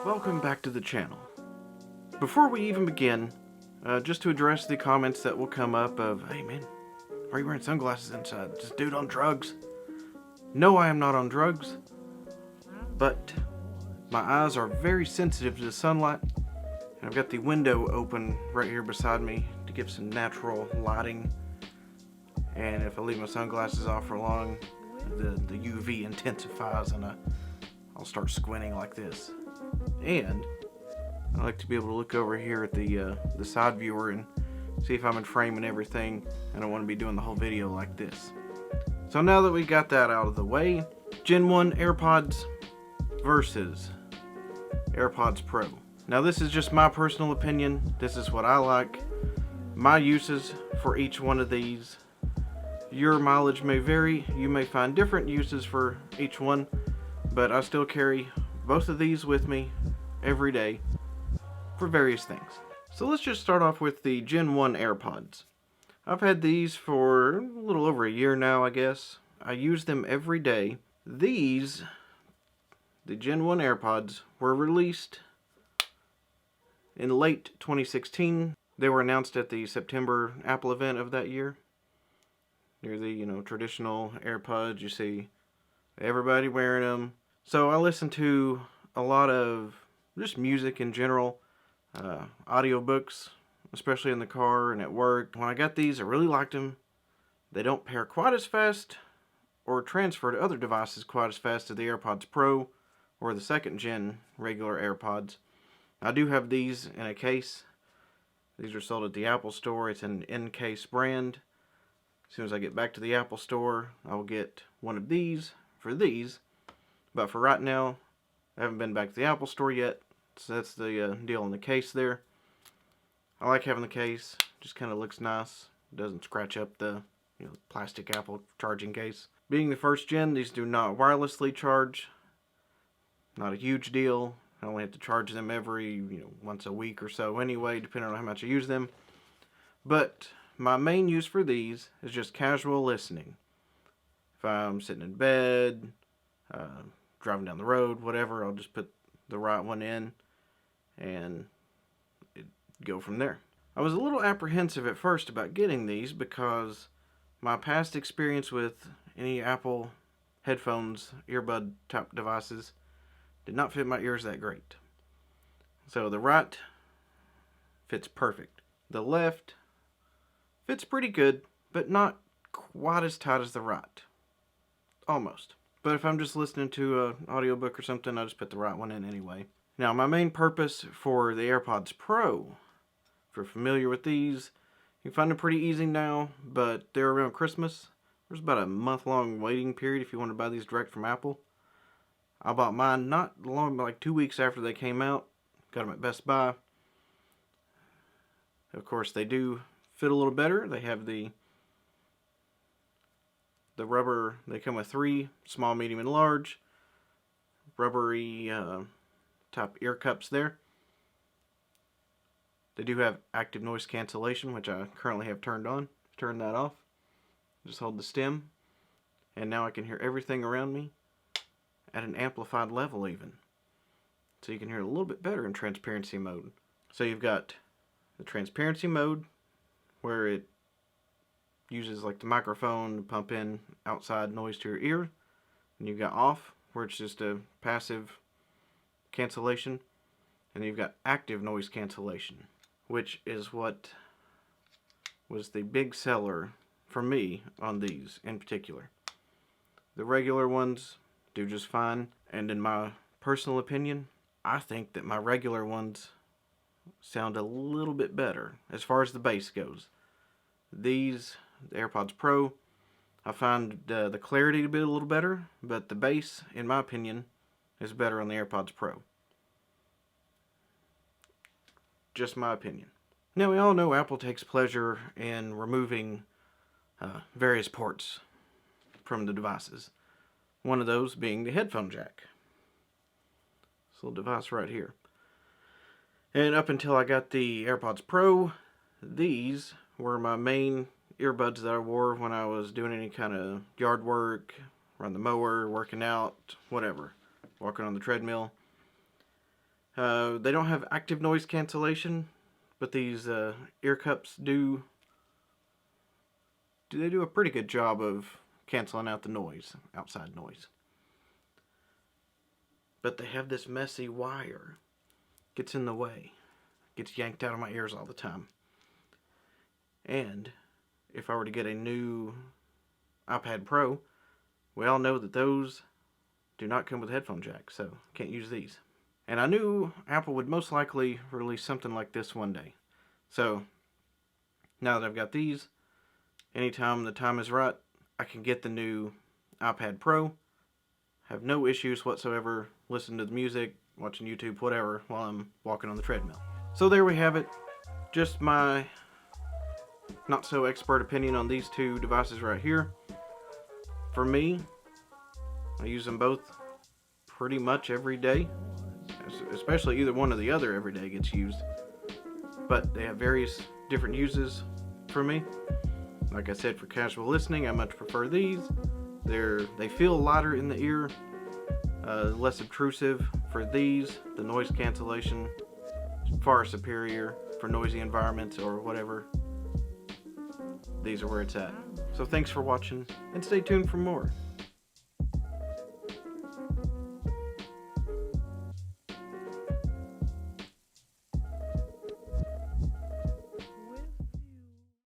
Welcome back to the channel. Before we even begin, just to address the comments that will come up of, hey man, why are you wearing sunglasses inside? Is this dude on drugs? No, I am not on drugs, but my eyes are very sensitive to the sunlight, and I've got the window open right here beside me to give some natural lighting, and if I leave my sunglasses off for long, the UV intensifies and I'll start squinting like this. And I like to be able to look over here at the side viewer and see if I'm in frame and everything. I don't want to be doing the whole video like this. So now that we got that out of the way, Gen 1 AirPods versus AirPods Pro. Now this is just my personal opinion. This is what I like. My uses for each one of these. Your mileage may vary. You may find different uses for each one, but I still carry both of these with me every day for various things. So let's just start off with the Gen 1 AirPods. I've had these for a little over a year now, I guess. I use them every day. These, the Gen 1 AirPods, were released in late 2016. They were announced at the September Apple event of that year. They're the, traditional AirPods. You see everybody wearing them. So I listen to a lot of just music in general, audiobooks, especially in the car and at work. When I got these, I really liked them. They don't pair quite as fast or transfer to other devices quite as fast as the AirPods Pro or the second gen regular AirPods. I do have these in a case. These are sold at the Apple Store. It's an in-case brand. As soon as I get back to the Apple Store, I will get one of these for these. But for right now, I haven't been back to the Apple Store yet, so that's the deal on the case there. I like having the case, just kind of looks nice. It doesn't scratch up the plastic Apple charging case. Being the first gen, these do not wirelessly charge. Not a huge deal. I only have to charge them every once a week or so anyway, depending on how much I use them. But my main use for these is just casual listening. If I'm sitting in bed, driving down the road, whatever, I'll just put the right one in and go from there. I was a little apprehensive at first about getting these because my past experience with any Apple headphones, earbud type devices, did not fit my ears that great. So the right fits perfect. The left fits pretty good, but not quite as tight as the right. Almost. But if I'm just listening to an audiobook or something, I just put the right one in anyway. Now, my main purpose for the AirPods Pro, if you're familiar with these, you can find them pretty easy now, but they're around Christmas. There's about a month-long waiting period if you want to buy these direct from Apple. I bought mine not long, like 2 weeks after they came out. Got them at Best Buy. Of course, they do fit a little better. They have the rubber. They come with 3, small, medium, and large rubbery type ear cups there. They do have active noise cancellation, which I currently have turned on. Turn that off. Just hold the stem, and now I can hear everything around me at an amplified level even. So you can hear it a little bit better in transparency mode. So you've got the transparency mode, where it uses like the microphone to pump in outside noise to your ear. And you've got off, where it's just a passive cancellation. And you've got active noise cancellation, which is what was the big seller for me on these in particular. The regular ones do just fine, and in my personal opinion, I think that my regular ones sound a little bit better as far as the bass goes. These, the AirPods Pro, I find the clarity to be a little better, but the bass, in my opinion, is better on the AirPods Pro. Just my opinion. Now, we all know Apple takes pleasure in removing various ports from the devices. One of those being the headphone jack. This little device right here. And up until I got the AirPods Pro, these were my main earbuds that I wore when I was doing any kind of yard work, run the mower, working out, whatever, walking on the treadmill. They don't have active noise cancellation, but these ear cups do a pretty good job of canceling out the noise, outside noise. But they have this messy wire. Gets in the way. Gets yanked out of my ears all the time. And if I were to get a new iPad Pro, we all know that those do not come with headphone jacks, so can't use these. And I knew Apple would most likely release something like this one day. So now that I've got these, anytime the time is right, I can get the new iPad Pro. Have no issues whatsoever listening to the music, watching YouTube, whatever, while I'm walking on the treadmill. So there we have it. Just my not so expert opinion on these two devices right here. For me, I use them both pretty much every day, especially either one or the other every day gets used. But they have various different uses for me. Like I said, for casual listening, I much prefer these. They feel lighter in the ear, less obtrusive. For these, the noise cancellation is far superior for noisy environments or whatever. These are where it's at. So thanks for watching, and stay tuned for more.